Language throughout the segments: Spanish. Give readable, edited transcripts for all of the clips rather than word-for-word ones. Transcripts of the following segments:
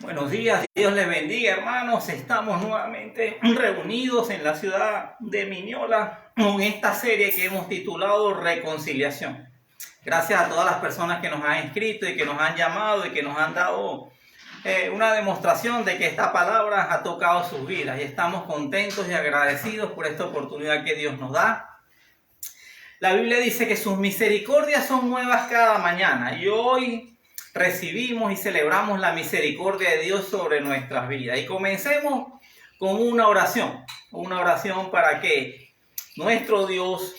Buenos días, Dios les bendiga, hermanos. Estamos nuevamente reunidos en la ciudad de Miñola con esta serie que hemos titulado Reconciliación. Gracias a todas las personas que nos han escrito y que nos han llamado y que nos han dado una demostración de que esta palabra ha tocado sus vidas, y estamos contentos y agradecidos por esta oportunidad que Dios nos da. La Biblia dice que sus misericordias son nuevas cada mañana, y hoy recibimos y celebramos la misericordia de Dios sobre nuestras vidas. Y comencemos con una oración para que nuestro Dios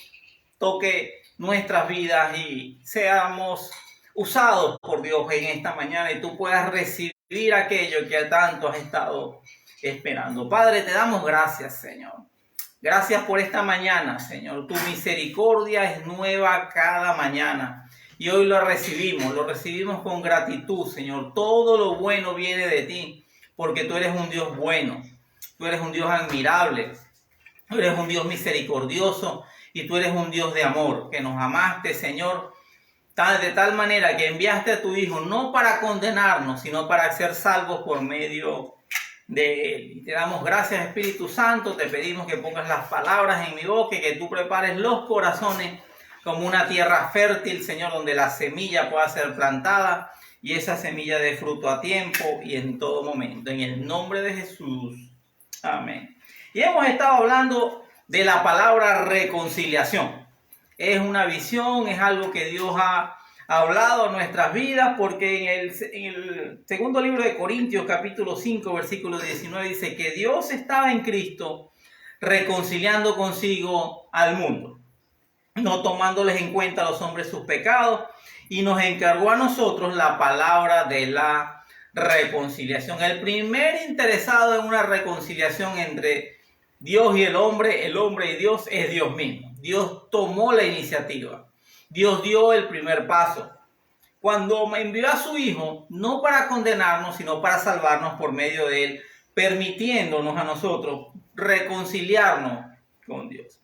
toque nuestras vidas y seamos usados por Dios en esta mañana y tú puedas recibir aquello que tanto has estado esperando. Padre, te damos gracias, Señor. Gracias por esta mañana, Señor. Tu misericordia es nueva cada mañana. Y hoy lo recibimos con gratitud, Señor. Todo lo bueno viene de ti, porque tú eres un Dios bueno, tú eres un Dios admirable, tú eres un Dios misericordioso y tú eres un Dios de amor, que nos amaste, Señor, de tal manera que enviaste a tu Hijo no para condenarnos, sino para ser salvos por medio de Él. Y te damos gracias, Espíritu Santo. Te pedimos que pongas las palabras en mi boca y que tú prepares los corazones como una tierra fértil, Señor, donde la semilla pueda ser plantada y esa semilla dé fruto a tiempo y en todo momento. En el nombre de Jesús. Amén. Y hemos estado hablando de la palabra reconciliación. Es una visión, es algo que Dios ha hablado a nuestras vidas, porque en el segundo libro de Corintios, capítulo 5, versículo 19, dice que Dios estaba en Cristo reconciliando consigo al mundo, no tomándoles en cuenta a los hombres sus pecados, y nos encargó a nosotros la palabra de la reconciliación. El primer interesado en una reconciliación entre Dios y el hombre y Dios, es Dios mismo. Dios tomó la iniciativa. Dios dio el primer paso cuando envió a su Hijo, no para condenarnos, sino para salvarnos por medio de Él, permitiéndonos a nosotros reconciliarnos con Dios.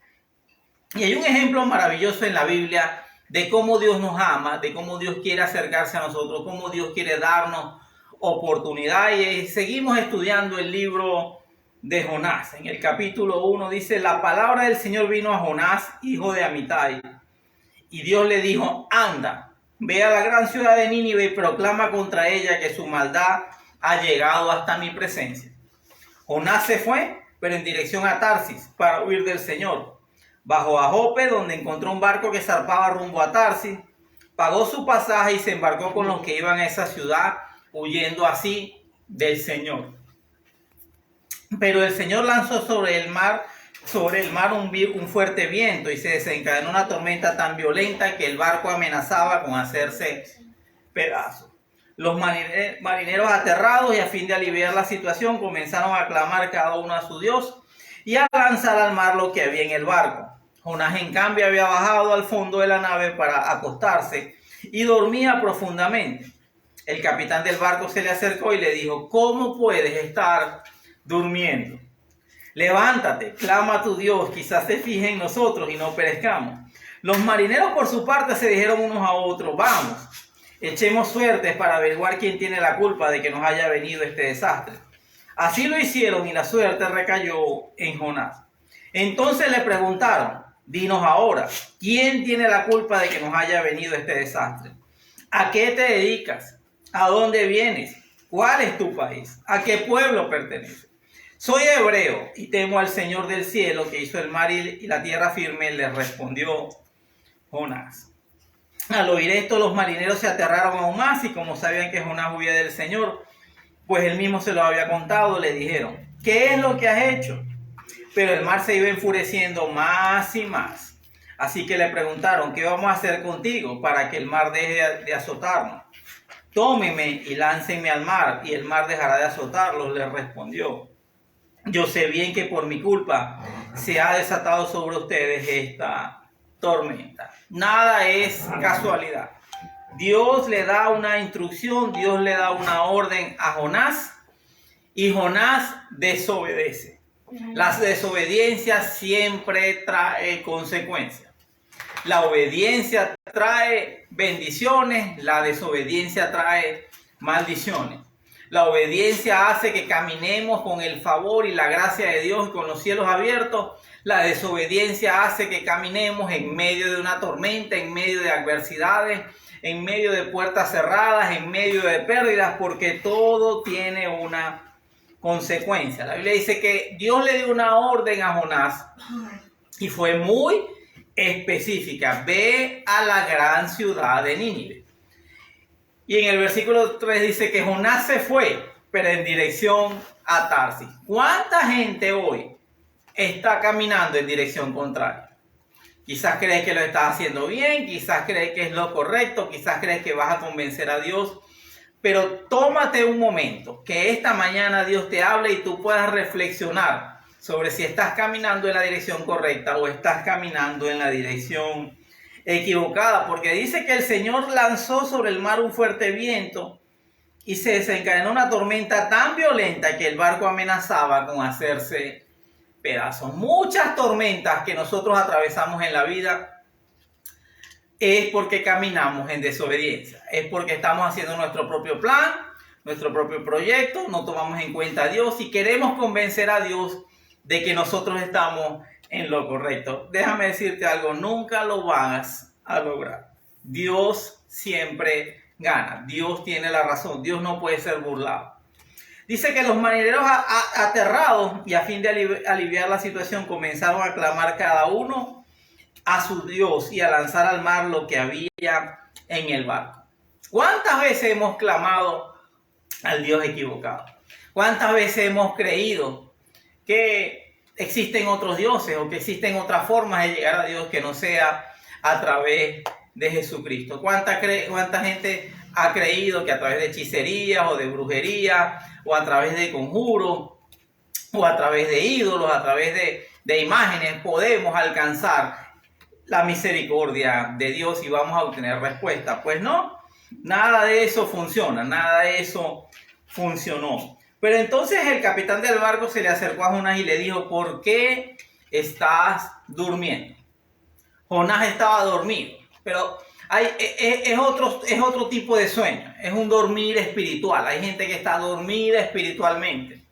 Y hay un ejemplo maravilloso en la Biblia de cómo Dios nos ama, de cómo Dios quiere acercarse a nosotros, cómo Dios quiere darnos oportunidad. Y seguimos estudiando el libro de Jonás. En el capítulo 1 dice: la palabra del Señor vino a Jonás, hijo de Amitai. Y Dios le dijo: anda, ve a la gran ciudad de Nínive y proclama contra ella que su maldad ha llegado hasta mi presencia. Jonás se fue, pero en dirección a Tarsis, para huir del Señor. Bajó a Jope, donde encontró un barco que zarpaba rumbo a Tarsis, pagó su pasaje y se embarcó con los que iban a esa ciudad, huyendo así del Señor. Pero el Señor lanzó sobre el mar un fuerte viento, y se desencadenó una tormenta tan violenta que el barco amenazaba con hacerse pedazos. Los marineros, aterrados y a fin de aliviar la situación, comenzaron a clamar cada uno a su Dios y a lanzar al mar lo que había en el barco. Jonás, en cambio, había bajado al fondo de la nave para acostarse y dormía profundamente. El capitán del barco se le acercó y le dijo: ¿cómo puedes estar durmiendo? Levántate, clama a tu Dios, quizás se fije en nosotros y no perezcamos. Los marineros por su parte se dijeron unos a otros: vamos, echemos suertes para averiguar quién tiene la culpa de que nos haya venido este desastre. Así lo hicieron y la suerte recayó en Jonás. Entonces le preguntaron: dinos ahora, ¿quién tiene la culpa de que nos haya venido este desastre? ¿A qué te dedicas? ¿A dónde vienes? ¿Cuál es tu país? ¿A qué pueblo perteneces? Soy hebreo y temo al Señor del cielo, que hizo el mar y la tierra firme, le respondió Jonás. Al oír esto, los marineros se aterraron aún más, y como sabían que Jonás huía del Señor, pues él mismo se lo había contado, le dijeron: ¿qué es lo que has hecho? Pero el mar se iba enfureciendo más y más. Así que le preguntaron: ¿qué vamos a hacer contigo para que el mar deje de azotarnos? Tómenme y láncenme al mar, y el mar dejará de azotarlos, le respondió. Yo sé bien que por mi culpa se ha desatado sobre ustedes esta tormenta. Nada es casualidad. Dios le da una instrucción, Dios le da una orden a Jonás, y Jonás desobedece. La desobediencia siempre trae consecuencias. La obediencia trae bendiciones, la desobediencia trae maldiciones. La obediencia hace que caminemos con el favor y la gracia de Dios y con los cielos abiertos. La desobediencia hace que caminemos en medio de una tormenta, en medio de adversidades, en medio de puertas cerradas, en medio de pérdidas, porque todo tiene una consecuencia. La Biblia dice que Dios le dio una orden a Jonás y fue muy específica: ve a la gran ciudad de Nínive. Y en el versículo 3 dice que Jonás se fue, pero en dirección a Tarsis. ¿Cuánta gente hoy está caminando en dirección contraria? Quizás crees que lo estás haciendo bien, quizás crees que es lo correcto, quizás crees que vas a convencer a Dios. Pero tómate un momento, que esta mañana Dios te hable y tú puedas reflexionar sobre si estás caminando en la dirección correcta o estás caminando en la dirección equivocada, porque dice que el Señor lanzó sobre el mar un fuerte viento y se desencadenó una tormenta tan violenta que el barco amenazaba con hacerse pedazos. Muchas tormentas que nosotros atravesamos en la vida es porque caminamos en desobediencia, es porque estamos haciendo nuestro propio plan, nuestro propio proyecto, no tomamos en cuenta a Dios y queremos convencer a Dios de que nosotros estamos en lo correcto. Déjame decirte algo, nunca lo vas a lograr. Dios siempre gana, Dios tiene la razón, Dios no puede ser burlado. Dice que los marineros aterrados y a fin de aliviar la situación comenzaron a clamar cada uno a su Dios y a lanzar al mar lo que había en el barco. ¿Cuántas veces hemos clamado al Dios equivocado? ¿Cuántas veces hemos creído que existen otros dioses o que existen otras formas de llegar a Dios que no sea a través de Jesucristo? ¿Cuánta gente ha creído que a través de hechicerías o de brujería o a través de conjuros o a través de ídolos, a través de imágenes podemos alcanzar la misericordia de Dios y vamos a obtener respuesta? Pues no, nada de eso funciona, nada de eso funcionó. Pero entonces el capitán del barco se le acercó a Jonás y le dijo: ¿por qué estás durmiendo? Jonás estaba dormido, pero es otro tipo de sueño, es un dormir espiritual. Hay gente que está dormida espiritualmente.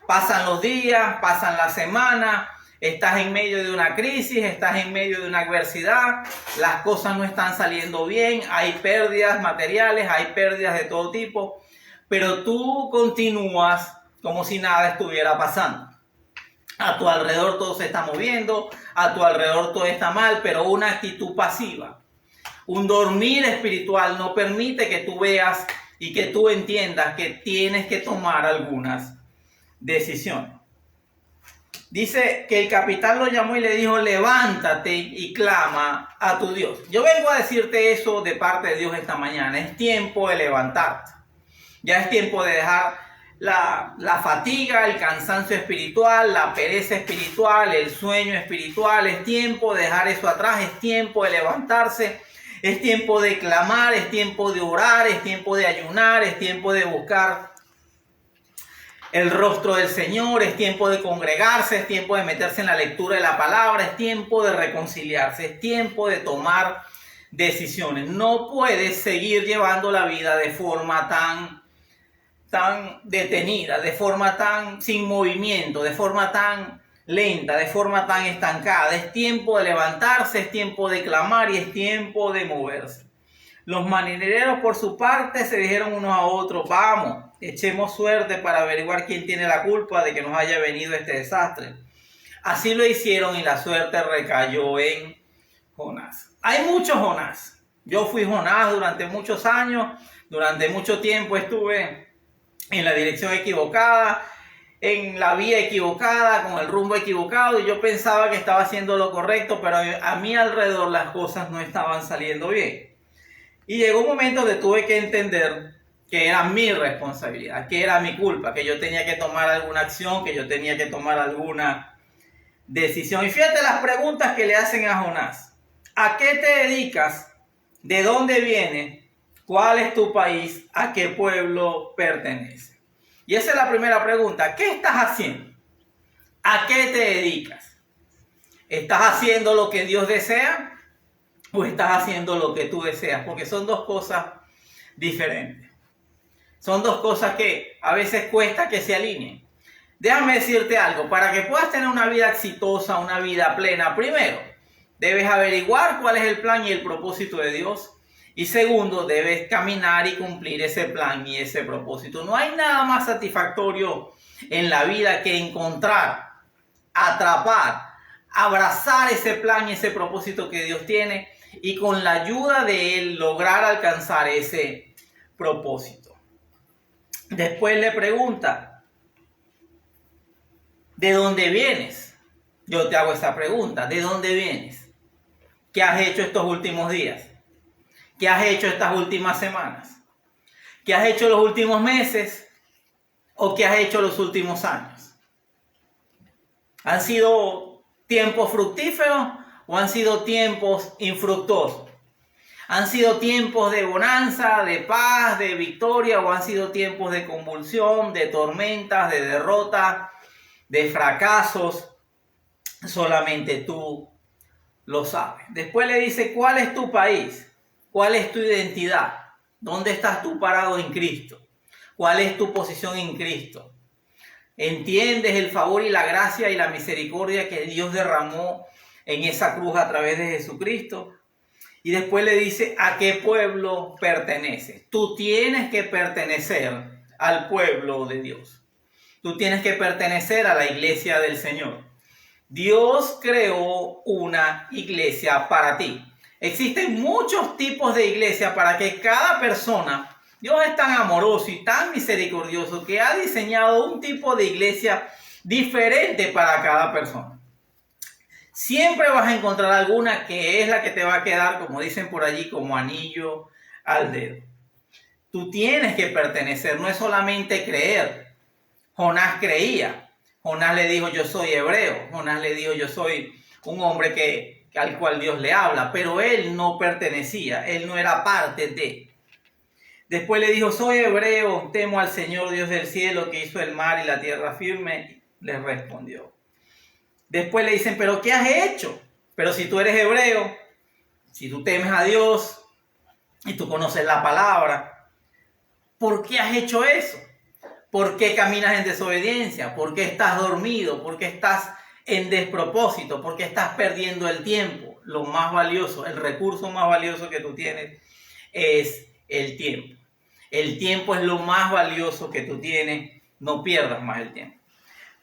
Pasan los días, pasan las semanas, estás en medio de una crisis, estás en medio de una adversidad, las cosas no están saliendo bien, hay pérdidas materiales, hay pérdidas de todo tipo, pero tú continúas como si nada estuviera pasando. A tu alrededor todo se está moviendo, a tu alrededor todo está mal, pero una actitud pasiva, un dormir espiritual no permite que tú veas y que tú entiendas que tienes que tomar algunas decisiones. Dice que el capitán lo llamó y le dijo: levántate y clama a tu Dios. Yo vengo a decirte eso de parte de Dios esta mañana. Es tiempo de levantarte. Ya es tiempo de dejar la fatiga, el cansancio espiritual, la pereza espiritual, el sueño espiritual. Es tiempo de dejar eso atrás. Es tiempo de levantarse. Es tiempo de clamar. Es tiempo de orar. Es tiempo de ayunar. Es tiempo de buscar el rostro del Señor. Es tiempo de congregarse, es tiempo de meterse en la lectura de la palabra, es tiempo de reconciliarse, es tiempo de tomar decisiones. No puedes seguir llevando la vida de forma tan detenida, de forma tan sin movimiento, de forma tan lenta, de forma tan estancada. Es tiempo de levantarse, es tiempo de clamar y es tiempo de moverse. Los marineros por su parte se dijeron unos a otros: vamos, echemos suerte para averiguar quién tiene la culpa de que nos haya venido este desastre. Así lo hicieron y la suerte recayó en Jonás. Hay muchos Jonás. Yo fui Jonás durante muchos años, durante mucho tiempo estuve en la dirección equivocada, en la vía equivocada, con el rumbo equivocado, y yo pensaba que estaba haciendo lo correcto, pero a mi alrededor las cosas no estaban saliendo bien. Y llegó un momento donde tuve que entender que era mi responsabilidad, que era mi culpa, que yo tenía que tomar alguna acción, que yo tenía que tomar alguna decisión. Y fíjate las preguntas que le hacen a Jonás: ¿a qué te dedicas? ¿De dónde vienes? ¿Cuál es tu país? ¿A qué pueblo pertenece? Y esa es la primera pregunta. ¿Qué estás haciendo? ¿A qué te dedicas? ¿Estás haciendo lo que Dios desea o estás haciendo lo que tú deseas? Porque son dos cosas diferentes. Son dos cosas que a veces cuesta que se alineen. Déjame decirte algo, para que puedas tener una vida exitosa, una vida plena, primero, debes averiguar cuál es el plan y el propósito de Dios. Y segundo, debes caminar y cumplir ese plan y ese propósito. No hay nada más satisfactorio en la vida que encontrar, atrapar, abrazar ese plan y ese propósito que Dios tiene y con la ayuda de Él lograr alcanzar ese propósito. Después le pregunta, ¿de dónde vienes? Yo te hago esta pregunta, ¿de dónde vienes? ¿Qué has hecho estos últimos días? ¿Qué has hecho estas últimas semanas? ¿Qué has hecho los últimos meses? ¿O qué has hecho los últimos años? ¿Han sido tiempos fructíferos o han sido tiempos infructuosos? ¿Han sido tiempos de bonanza, de paz, de victoria o han sido tiempos de convulsión, de tormentas, de derrota, de fracasos? Solamente tú lo sabes. Después le dice, ¿cuál es tu país? ¿Cuál es tu identidad? ¿Dónde estás tú parado en Cristo? ¿Cuál es tu posición en Cristo? ¿Entiendes el favor y la gracia y la misericordia que Dios derramó en esa cruz a través de Jesucristo? Y después le dice, ¿a qué pueblo perteneces? Tú tienes que pertenecer al pueblo de Dios. Tú tienes que pertenecer a la iglesia del Señor. Dios creó una iglesia para ti. Existen muchos tipos de iglesia para que cada persona, Dios es tan amoroso y tan misericordioso que ha diseñado un tipo de iglesia diferente para cada persona. Siempre vas a encontrar alguna que es la que te va a quedar, como dicen por allí, como anillo al dedo. Tú tienes que pertenecer, no es solamente creer. Jonás creía. Jonás le dijo, yo soy hebreo. Jonás le dijo, yo soy un hombre al cual Dios le habla, pero él no pertenecía, él no era parte de. Después le dijo, soy hebreo, temo al Señor Dios del cielo que hizo el mar y la tierra firme. Le respondió. Después le dicen, pero ¿qué has hecho? Pero si tú eres hebreo, si tú temes a Dios y tú conoces la palabra, ¿por qué has hecho eso? ¿Por qué caminas en desobediencia? ¿Por qué estás dormido? ¿Por qué estás en despropósito? ¿Por qué estás perdiendo el tiempo? Lo más valioso, el recurso más valioso que tú tienes es el tiempo. El tiempo es lo más valioso que tú tienes. No pierdas más el tiempo.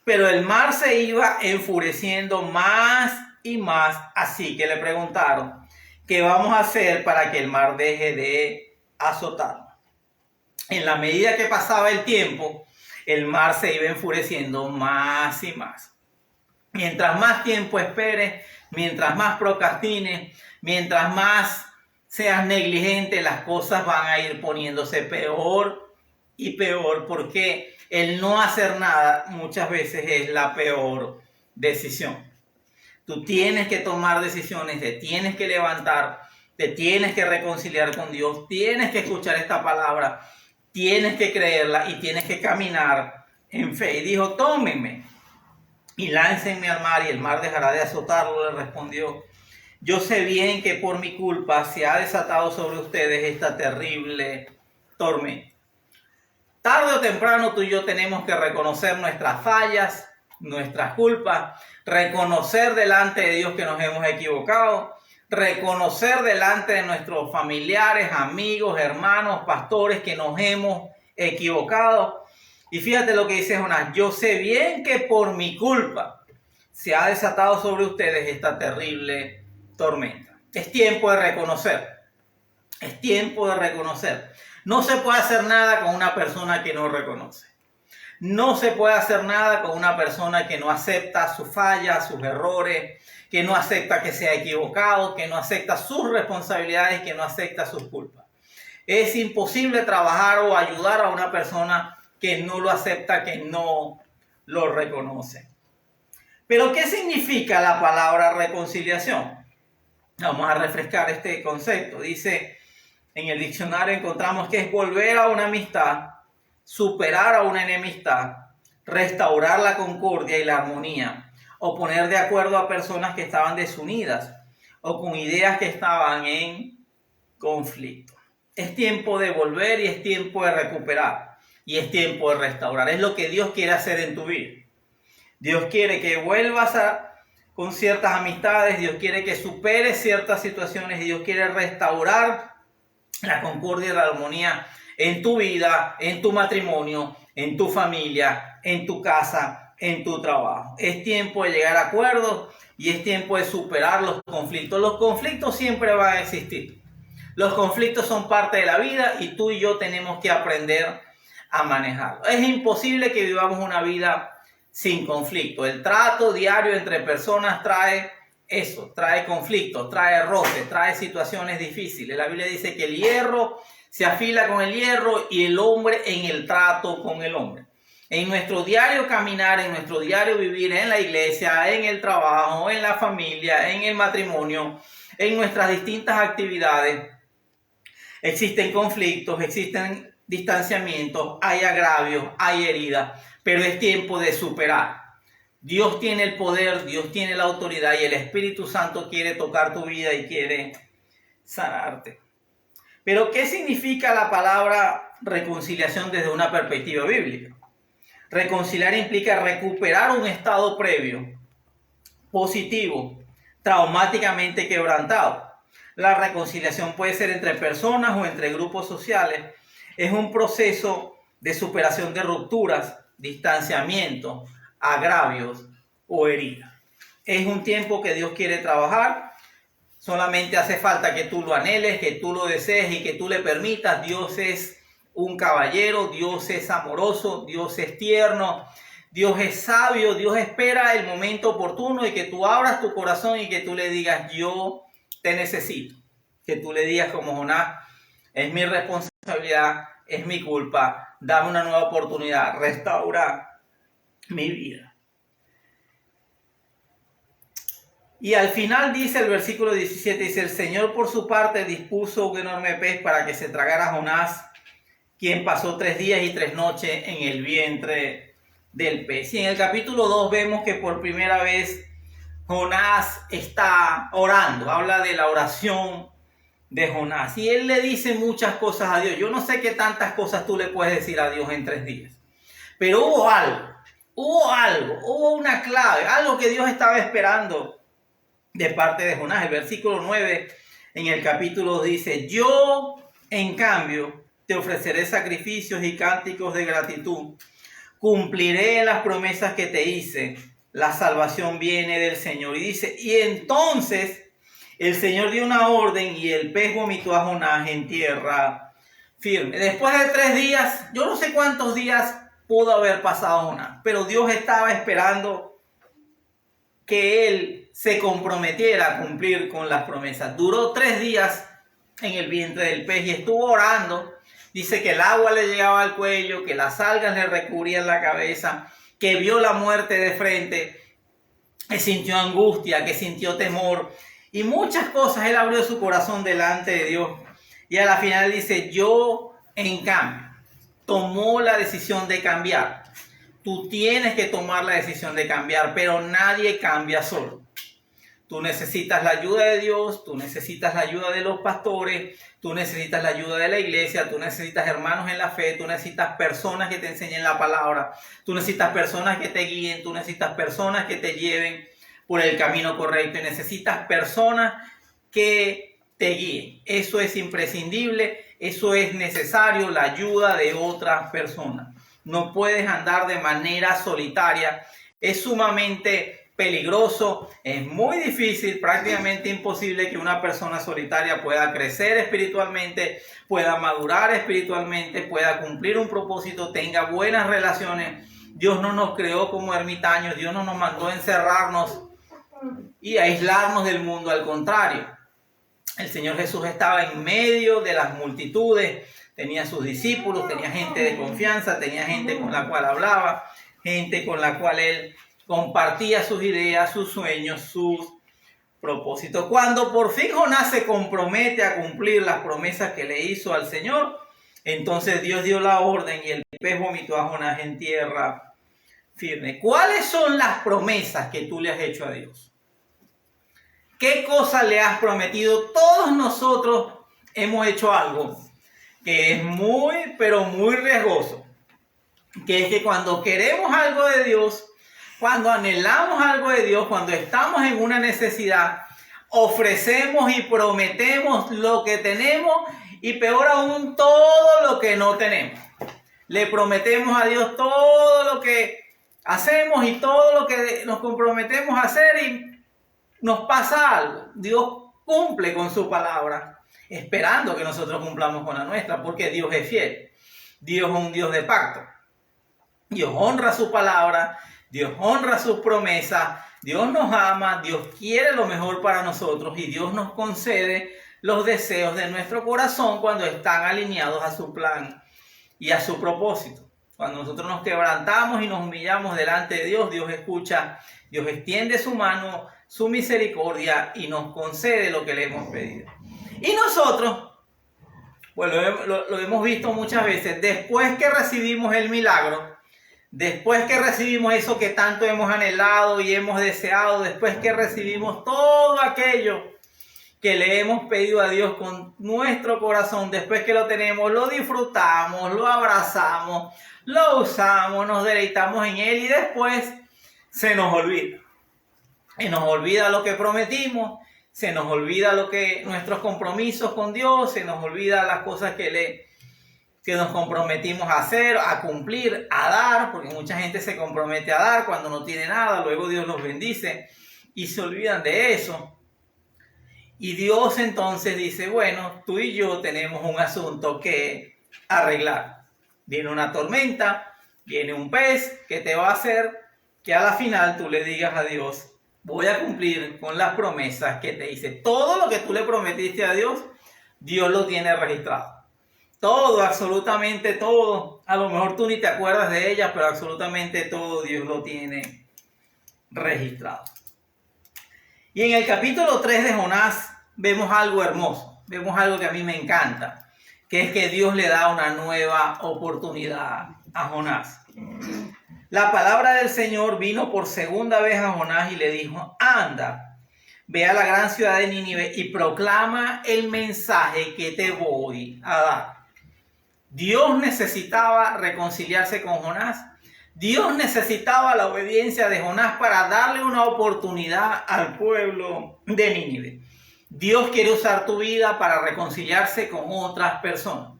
Pero el mar se iba enfureciendo más y más, así que le preguntaron, ¿qué vamos a hacer para que el mar deje de azotarnos? En la medida que pasaba el tiempo, el mar se iba enfureciendo más y más. Mientras más tiempo esperes, mientras más procrastines, mientras más seas negligente, las cosas van a ir poniéndose peor y peor, porque el no hacer nada muchas veces es la peor decisión. Tú tienes que tomar decisiones, te tienes que levantar, te tienes que reconciliar con Dios, tienes que escuchar esta palabra, tienes que creerla y tienes que caminar en fe. Y dijo, tómenme y láncenme al mar y el mar dejará de azotarlo. Le respondió, yo sé bien que por mi culpa se ha desatado sobre ustedes esta terrible tormenta. Tarde o temprano tú y yo tenemos que reconocer nuestras fallas, nuestras culpas, reconocer delante de Dios que nos hemos equivocado, reconocer delante de nuestros familiares, amigos, hermanos, pastores que nos hemos equivocado. Y fíjate lo que dice Jonás, yo sé bien que por mi culpa se ha desatado sobre ustedes esta terrible tormenta. Es tiempo de reconocer, es tiempo de reconocer. No se puede hacer nada con una persona que no reconoce. No se puede hacer nada con una persona que no acepta sus fallas, sus errores, que no acepta que se ha equivocado, que no acepta sus responsabilidades, que no acepta sus culpas. Es imposible trabajar o ayudar a una persona que no lo acepta, que no lo reconoce. Pero ¿qué significa la palabra reconciliación? Vamos a refrescar este concepto. Dice, en el diccionario encontramos que es volver a una amistad, superar a una enemistad, restaurar la concordia y la armonía, o poner de acuerdo a personas que estaban desunidas o con ideas que estaban en conflicto. Es tiempo de volver y es tiempo de recuperar. y es tiempo de restaurar. Es lo que Dios quiere hacer en tu vida. Dios quiere que vuelvas con ciertas amistades, Dios quiere que superes ciertas situaciones, Dios quiere restaurar la concordia y la armonía en tu vida, en tu matrimonio, en tu familia, en tu casa, en tu trabajo. Es tiempo de llegar a acuerdos y es tiempo de superar los conflictos. Los conflictos siempre van a existir. Los conflictos son parte de la vida y tú y yo tenemos que aprender a manejarlo. Es imposible que vivamos una vida sin conflicto. El trato diario entre personas trae eso, trae conflictos, trae roces, trae situaciones difíciles. La Biblia dice que el hierro se afila con el hierro y el hombre en el trato con el hombre. En nuestro diario caminar, en nuestro diario vivir en la iglesia, en el trabajo, en la familia, en el matrimonio, en nuestras distintas actividades, existen conflictos, existen distanciamientos, hay agravios, hay heridas, pero es tiempo de superar. Dios tiene el poder, Dios tiene la autoridad y el Espíritu Santo quiere tocar tu vida y quiere sanarte. Pero ¿qué significa la palabra reconciliación desde una perspectiva bíblica? Reconciliar implica recuperar un estado previo, positivo, traumáticamente quebrantado. La reconciliación puede ser entre personas o entre grupos sociales. Es un proceso de superación de rupturas, distanciamiento, agravios o heridas. Es un tiempo que Dios quiere trabajar. Solamente hace falta que tú lo anheles, que tú lo desees y que tú le permitas. Dios es un caballero, Dios es amoroso, Dios es tierno, Dios es sabio, Dios espera el momento oportuno y que tú abras tu corazón y que tú le digas, yo te necesito. Que tú le digas como Jonás, es mi responsabilidad, es mi culpa, dame una nueva oportunidad, restaura mi vida. Y al final dice el versículo 17, dice, el Señor por su parte dispuso un enorme pez para que se tragara a Jonás, quien pasó 3 días y 3 noches en el vientre del pez. Y en el capítulo 2 vemos que por primera vez Jonás está orando, habla de la oración de Jonás. Y él le dice muchas cosas a Dios. Yo no sé qué tantas cosas tú le puedes decir a Dios en 3 días. Pero hubo una clave, algo que Dios estaba esperando de parte de Jonás. El versículo 9 en el capítulo dice, yo en cambio te ofreceré sacrificios y cánticos de gratitud. Cumpliré las promesas que te hice. La salvación viene del Señor. Y dice, y entonces el Señor dio una orden y el pez vomitó a Jonás en tierra firme. Después de 3 días, yo no sé cuántos días pudo haber pasado Jonás, pero Dios estaba esperando que él se comprometiera a cumplir con las promesas. Duró 3 días en el vientre del pez y estuvo orando. Dice que el agua le llegaba al cuello, que las algas le recubrían la cabeza, que vio la muerte de frente, que sintió angustia, que sintió temor y muchas cosas. Él abrió su corazón delante de Dios y a la final dice, yo en cambio tomó la decisión de cambiar. Tú tienes que tomar la decisión de cambiar, pero nadie cambia solo. Tú necesitas la ayuda de Dios, tú necesitas la ayuda de los pastores, tú necesitas la ayuda de la iglesia, tú necesitas hermanos en la fe, tú necesitas personas que te enseñen la palabra, tú necesitas personas que te guíen, tú necesitas personas que te lleven por el camino correcto y necesitas personas que te guíen. Eso es imprescindible, eso es necesario, la ayuda de otras personas. No puedes andar de manera solitaria, es sumamente peligroso, es muy difícil, prácticamente imposible que una persona solitaria pueda crecer espiritualmente, pueda madurar espiritualmente, pueda cumplir un propósito, tenga buenas relaciones. Dios no nos creó como ermitaños, Dios no nos mandó a encerrarnos y aislarnos del mundo, al contrario. El Señor Jesús estaba en medio de las multitudes, tenía sus discípulos, tenía gente de confianza, tenía gente con la cual hablaba, gente con la cual él compartía sus ideas, sus sueños, sus propósitos. Cuando por fin Jonás se compromete a cumplir las promesas que le hizo al Señor, entonces Dios dio la orden y el pez vomitó a Jonás en tierra firme. ¿Cuáles son las promesas que tú le has hecho a Dios? ¿Qué cosa le has prometido? Todos nosotros hemos hecho algo que es muy, pero muy riesgoso. que es que cuando queremos algo de Dios, cuando anhelamos algo de Dios, cuando estamos en una necesidad, ofrecemos y prometemos lo que tenemos y peor aún todo lo que no tenemos. Le prometemos a Dios todo lo que hacemos y todo lo que nos comprometemos a hacer y nos pasa algo. Dios cumple con su palabra, esperando que nosotros cumplamos con la nuestra, porque Dios es fiel. Dios es un Dios de pacto. Dios honra su palabra, Dios honra sus promesas, Dios nos ama, Dios quiere lo mejor para nosotros y Dios nos concede los deseos de nuestro corazón cuando están alineados a su plan y a su propósito. Cuando nosotros nos quebrantamos y nos humillamos delante de Dios, Dios escucha, Dios extiende su mano, su misericordia y nos concede lo que le hemos pedido. Y nosotros, pues lo hemos visto muchas veces, después que recibimos el milagro, después que recibimos eso que tanto hemos anhelado y hemos deseado, después que recibimos todo aquello que le hemos pedido a Dios con nuestro corazón, después que lo tenemos, lo disfrutamos, lo abrazamos, lo usamos, nos deleitamos en Él y después se nos olvida. Se nos olvida lo que prometimos, se nos olvida nuestros compromisos con Dios, se nos olvida las cosas que nos comprometimos a hacer, a cumplir, a dar, porque mucha gente se compromete a dar cuando no tiene nada, luego Dios los bendice y se olvidan de eso. Y Dios entonces dice, bueno, tú y yo tenemos un asunto que arreglar. Viene una tormenta, viene un pez que te va a hacer que a la final tú le digas a Dios, voy a cumplir con las promesas que te hice. Todo lo que tú le prometiste a Dios, Dios lo tiene registrado. Todo, absolutamente todo. A lo mejor tú ni te acuerdas de ellas, pero absolutamente todo Dios lo tiene registrado. Y en el capítulo 3 de Jonás vemos algo hermoso. Vemos algo que a mí me encanta, que es que Dios le da una nueva oportunidad a Jonás. La palabra del Señor vino por segunda vez a Jonás y le dijo, anda, ve a la gran ciudad de Nínive y proclama el mensaje que te voy a dar. Dios necesitaba reconciliarse con Jonás. Dios necesitaba la obediencia de Jonás para darle una oportunidad al pueblo de Nínive. Dios quiere usar tu vida para reconciliarse con otras personas.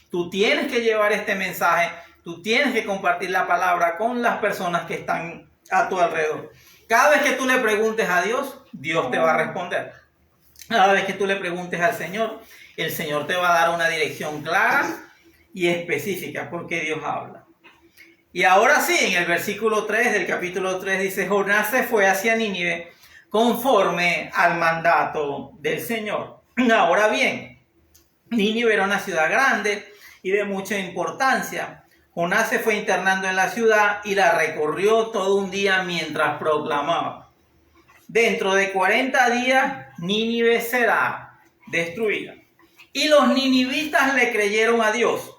Tú tienes que llevar este mensaje, tú tienes que compartir la palabra con las personas que están a tu alrededor. Cada vez que tú le preguntes a Dios, Dios te va a responder. Cada vez que tú le preguntes al Señor, el Señor te va a dar una dirección clara y específica porque Dios habla. Y ahora sí, en el versículo 3 del capítulo 3 dice, Jonás se fue hacia Nínive conforme al mandato del Señor. Ahora bien, Nínive era una ciudad grande y de mucha importancia. Jonás se fue internando en la ciudad y la recorrió todo un día mientras proclamaba. Dentro de 40 días, Nínive será destruida. Y los ninivitas le creyeron a Dios.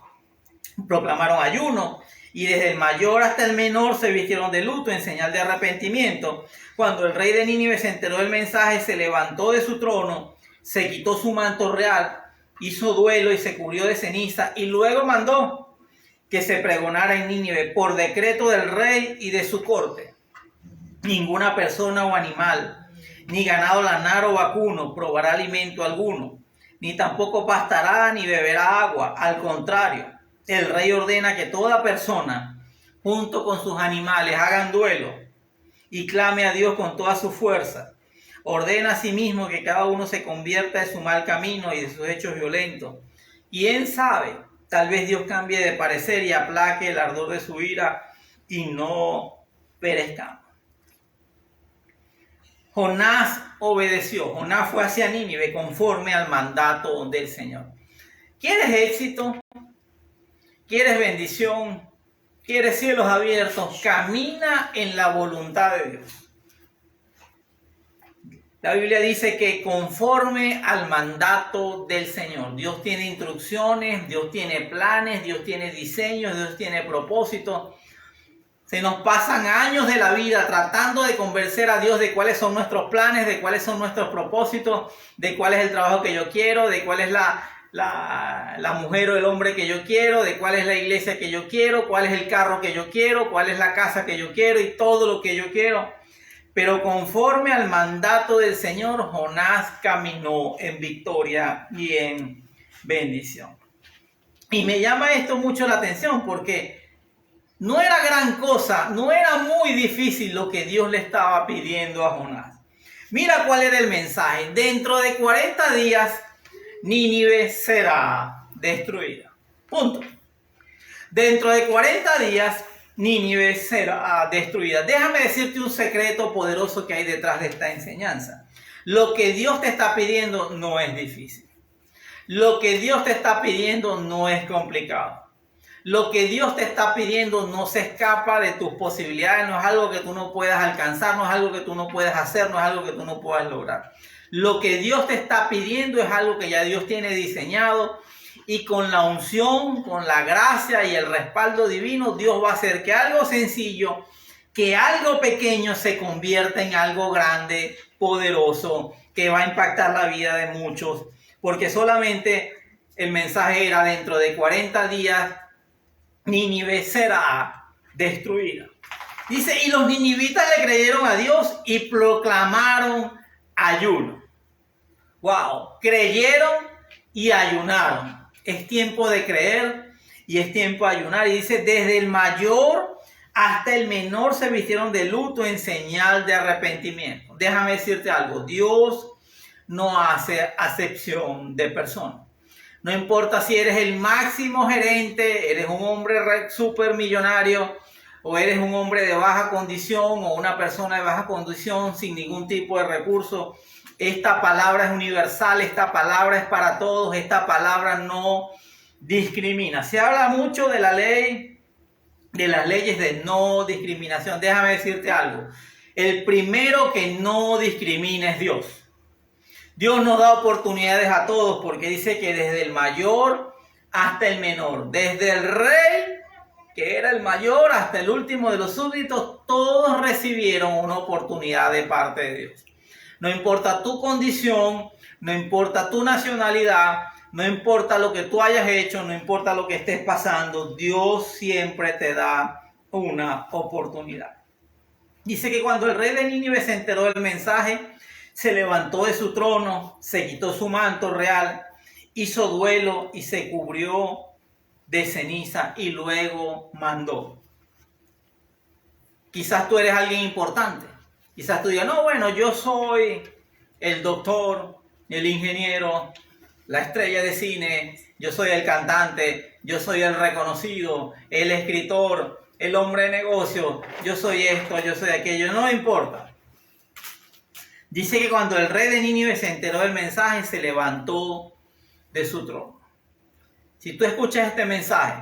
Proclamaron ayuno y desde el mayor hasta el menor se vistieron de luto en señal de arrepentimiento. Cuando el rey de Nínive se enteró del mensaje, se levantó de su trono, se quitó su manto real, hizo duelo y se cubrió de ceniza y luego mandó que se pregonara en Nínive por decreto del rey y de su corte. Ninguna persona o animal, ni ganado lanar o vacuno probará alimento alguno, ni tampoco pastará ni beberá agua. Al contrario, el rey ordena que toda persona, junto con sus animales, hagan duelo y clame a Dios con toda su fuerza. Ordena asimismo que cada uno se convierta de su mal camino y de sus hechos violentos. ¿Quién sabe? Tal vez Dios cambie de parecer y aplaque el ardor de su ira y no perezcamos. Jonás obedeció. Jonás fue hacia Nínive conforme al mandato del Señor. ¿Quieres éxito? ¿Quieres bendición? ¿Quieres cielos abiertos? Camina en la voluntad de Dios. La Biblia dice que conforme al mandato del Señor. Dios tiene instrucciones, Dios tiene planes, Dios tiene diseños, Dios tiene propósitos. Se nos pasan años de la vida tratando de convencer a Dios de cuáles son nuestros planes, de cuáles son nuestros propósitos, de cuál es el trabajo que yo quiero, de cuál es la mujer o el hombre que yo quiero, de cuál es la iglesia que yo quiero, cuál es el carro que yo quiero, cuál es la casa que yo quiero y todo lo que yo quiero. Pero conforme al mandato del Señor, Jonás caminó en victoria y en bendición. Y me llama esto mucho la atención porque no era gran cosa, no era muy difícil lo que Dios le estaba pidiendo a Jonás. Mira cuál era el mensaje. Dentro de 40 días, Nínive será destruida. Punto. Dentro de 40 días, Nínive será destruida. Déjame decirte un secreto poderoso que hay detrás de esta enseñanza. Lo que Dios te está pidiendo no es difícil. Lo que Dios te está pidiendo no es complicado. Lo que Dios te está pidiendo no se escapa de tus posibilidades, no es algo que tú no puedas alcanzar, no es algo que tú no puedas hacer, no es algo que tú no puedas lograr. Lo que Dios te está pidiendo es algo que ya Dios tiene diseñado y con la unción, con la gracia y el respaldo divino, Dios va a hacer que algo sencillo, que algo pequeño se convierta en algo grande, poderoso, que va a impactar la vida de muchos. Porque solamente el mensaje era dentro de 40 días, Nínive será destruida. Dice, y los ninivitas le creyeron a Dios y proclamaron ayuno. Wow, creyeron y ayunaron. Es tiempo de creer y es tiempo de ayunar. Y dice, desde el mayor hasta el menor se vistieron de luto en señal de arrepentimiento. Déjame decirte algo, Dios no hace acepción de personas. No importa si eres el máximo gerente, eres un hombre súper millonario, o eres un hombre de baja condición, o una persona de baja condición sin ningún tipo de recurso. Esta palabra es universal, esta palabra es para todos, esta palabra no discrimina. Se habla mucho de la ley, de las leyes de no discriminación. Déjame decirte algo. El primero que no discrimina es Dios. Dios nos da oportunidades a todos porque dice que desde el mayor hasta el menor, desde el rey, que era el mayor, hasta el último de los súbditos, todos recibieron una oportunidad de parte de Dios. No importa tu condición, no importa tu nacionalidad, no importa lo que tú hayas hecho, no importa lo que estés pasando, Dios siempre te da una oportunidad. Dice que cuando el rey de Nínive se enteró del mensaje, se levantó de su trono, se quitó su manto real, hizo duelo y se cubrió de ceniza y luego mandó. Quizás tú eres alguien importante. Quizás tú digas, no, bueno, yo soy el doctor, el ingeniero, la estrella de cine, yo soy el cantante, yo soy el reconocido, el escritor, el hombre de negocio, yo soy esto, yo soy aquello, no importa. Dice que cuando el rey de Nínive se enteró del mensaje, se levantó de su trono. Si tú escuchas este mensaje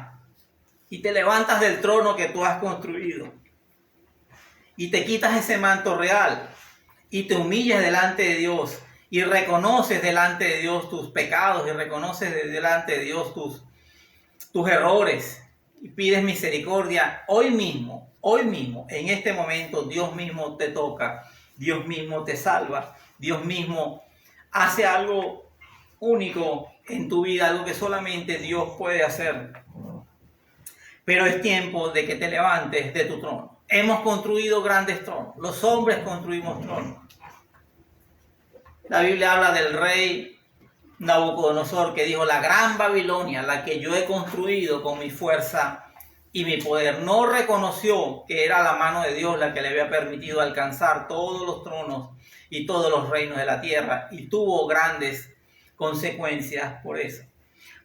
y te levantas del trono que tú has construido y te quitas ese manto real y te humillas delante de Dios y reconoces delante de Dios tus pecados y reconoces delante de Dios tus errores y pides misericordia, hoy mismo, en este momento, Dios mismo te toca. Dios mismo te salva, Dios mismo hace algo único en tu vida, algo que solamente Dios puede hacer. Pero es tiempo de que te levantes de tu trono. Hemos construido grandes tronos, los hombres construimos tronos. La Biblia habla del rey Nabucodonosor que dijo, la gran Babilonia, la que yo he construido con mi fuerza y mi poder, no reconoció que era la mano de Dios la que le había permitido alcanzar todos los tronos y todos los reinos de la tierra y tuvo grandes consecuencias por eso.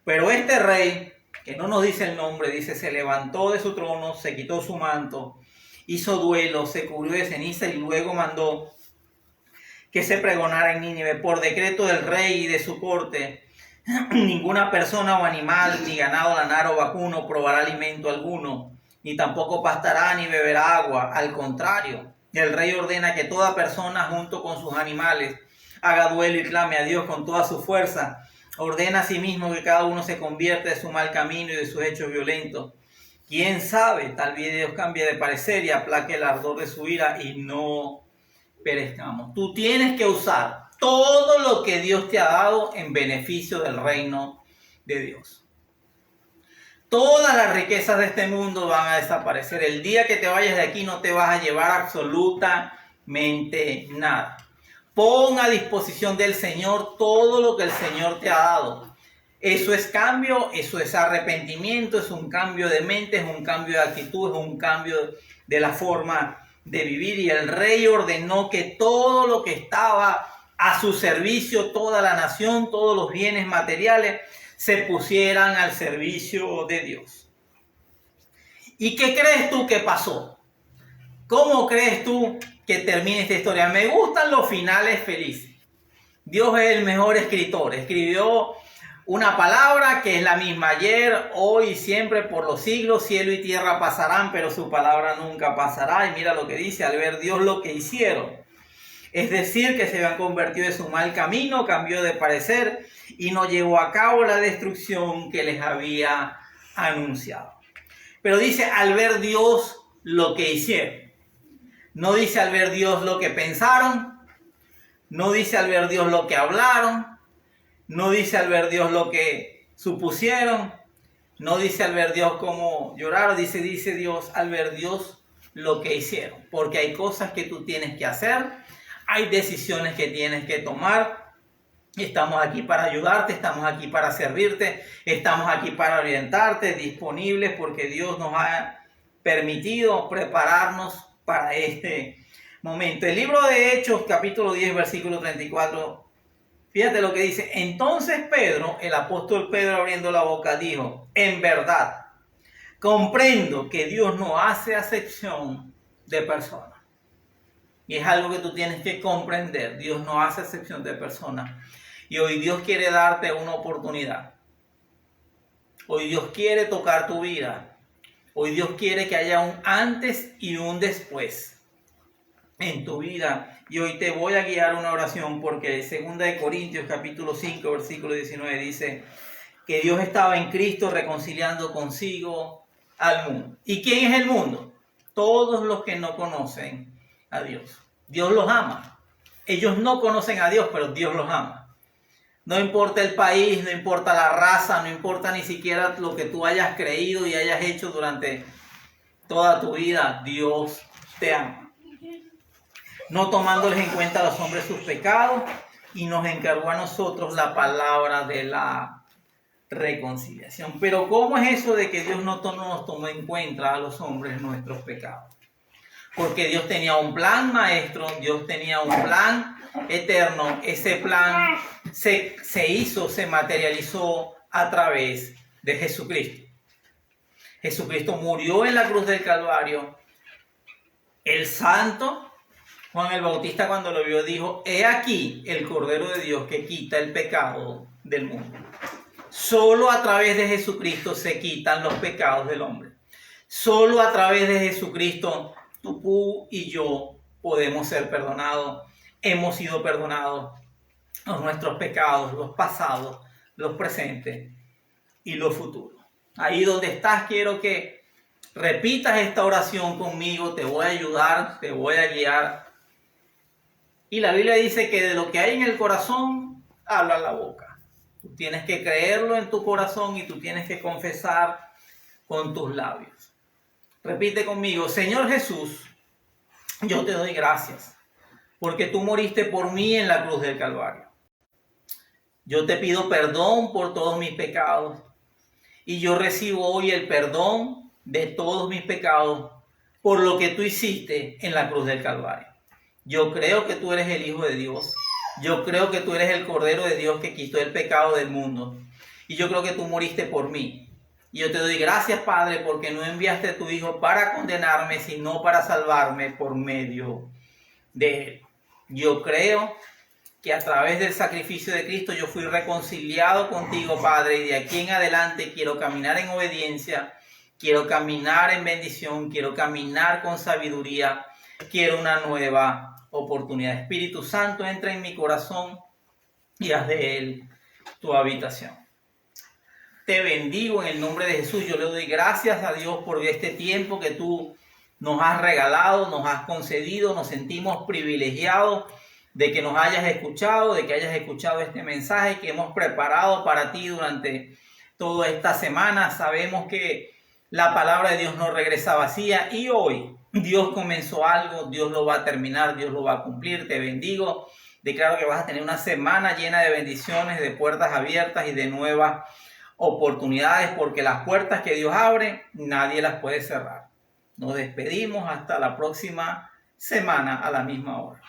Pero este rey, que no nos dice el nombre, dice, se levantó de su trono, se quitó su manto, hizo duelo, se cubrió de ceniza y luego mandó que se pregonara en Nínive por decreto del rey y de su corte. Ninguna persona o animal, ni ganado, lanar o vacuno probará alimento alguno, ni tampoco pastará ni beberá agua. Al contrario, el rey ordena que toda persona junto con sus animales haga duelo y clame a Dios con toda su fuerza. Ordena a sí mismo que cada uno se convierta de su mal camino y de sus hechos violentos. ¿Quién sabe? Tal vez Dios cambie de parecer y aplaque el ardor de su ira y no perezcamos. Tú tienes que usar todo lo que Dios te ha dado en beneficio del reino de Dios. Todas las riquezas de este mundo van a desaparecer. El día que te vayas de aquí no te vas a llevar absolutamente nada. Pon a disposición del Señor todo lo que el Señor te ha dado. Eso es cambio, eso es arrepentimiento, es un cambio de mente, es un cambio de actitud, es un cambio de la forma de vivir. Y el rey ordenó que todo lo que estaba a su servicio, toda la nación, todos los bienes materiales, se pusieran al servicio de Dios. ¿Y qué crees tú que pasó? ¿Cómo crees tú que termine esta historia? Me gustan los finales felices. Dios es el mejor escritor. Escribió una palabra que es la misma ayer, hoy y siempre por los siglos. Cielo y tierra pasarán, pero su palabra nunca pasará. Y mira lo que dice: al ver Dios lo que hicieron. Es decir, que se habían convertido de su mal camino, cambió de parecer y no llevó a cabo la destrucción que les había anunciado. Pero dice al ver Dios lo que hicieron. No dice al ver Dios lo que pensaron. No dice al ver Dios lo que hablaron. No dice al ver Dios lo que supusieron. No dice al ver Dios cómo lloraron. Dice Dios al ver Dios lo que hicieron. Porque hay cosas que tú tienes que hacer. Hay decisiones que tienes que tomar. Estamos aquí para ayudarte, estamos aquí para servirte, estamos aquí para orientarte, disponibles, porque Dios nos ha permitido prepararnos para este momento. El libro de Hechos, capítulo 10, versículo 34, fíjate lo que dice: entonces Pedro, el apóstol Pedro, abriendo la boca, dijo: en verdad, comprendo que Dios no hace acepción de personas. Y es algo que tú tienes que comprender. Dios no hace acepción de personas. Y hoy Dios quiere darte una oportunidad. Hoy Dios quiere tocar tu vida. Hoy Dios quiere que haya un antes y un después en tu vida. Y hoy te voy a guiar una oración, porque 2 Corintios capítulo 5 versículo 19 dice que Dios estaba en Cristo reconciliando consigo al mundo. ¿Y quién es el mundo? Todos los que no conocen a Dios. Dios los ama. Ellos no conocen a Dios, pero Dios los ama. No importa el país, no importa la raza, no importa ni siquiera lo que tú hayas creído y hayas hecho durante toda tu vida, Dios te ama. No tomándoles en cuenta a los hombres sus pecados, y nos encargó a nosotros la palabra de la reconciliación. Pero ¿cómo es eso de que Dios no nos tomó en cuenta a los hombres nuestros pecados? Porque Dios tenía un plan maestro, Dios tenía un plan eterno. Ese plan se materializó a través de Jesucristo. Jesucristo murió en la cruz del Calvario. El santo Juan el Bautista, cuando lo vio, dijo: he aquí el Cordero de Dios que quita el pecado del mundo. Solo a través de Jesucristo se quitan los pecados del hombre. Solo a través de Jesucristo tú y yo podemos ser perdonados. Hemos sido perdonados nuestros pecados, los pasados, los presentes y los futuros. Ahí donde estás, quiero que repitas esta oración conmigo. Te voy a ayudar, te voy a guiar. Y la Biblia dice que de lo que hay en el corazón, habla la boca. Tú tienes que creerlo en tu corazón y tú tienes que confesar con tus labios. Repite conmigo: Señor Jesús, yo te doy gracias porque tú moriste por mí en la cruz del Calvario. Yo te pido perdón por todos mis pecados y yo recibo hoy el perdón de todos mis pecados por lo que tú hiciste en la cruz del Calvario. Yo creo que tú eres el Hijo de Dios. Yo creo que tú eres el Cordero de Dios que quitó el pecado del mundo. Y yo creo que tú moriste por mí. Y yo te doy gracias, Padre, porque no enviaste a tu Hijo para condenarme, sino para salvarme por medio de Él. Yo creo que a través del sacrificio de Cristo yo fui reconciliado contigo, Padre, y de aquí en adelante quiero caminar en obediencia, quiero caminar en bendición, quiero caminar con sabiduría, quiero una nueva oportunidad. Espíritu Santo, entra en mi corazón y haz de él tu habitación. Te bendigo en el nombre de Jesús. Yo le doy gracias a Dios por este tiempo que tú nos has regalado, nos has concedido. Nos sentimos privilegiados de que nos hayas escuchado, de que hayas escuchado este mensaje que hemos preparado para ti durante toda esta semana. Sabemos que la palabra de Dios no regresa vacía y hoy Dios comenzó algo, Dios lo va a terminar, Dios lo va a cumplir. Te bendigo. Declaro que vas a tener una semana llena de bendiciones, de puertas abiertas y de nuevas oportunidades, porque las puertas que Dios abre, nadie las puede cerrar. Nos despedimos hasta la próxima semana a la misma hora.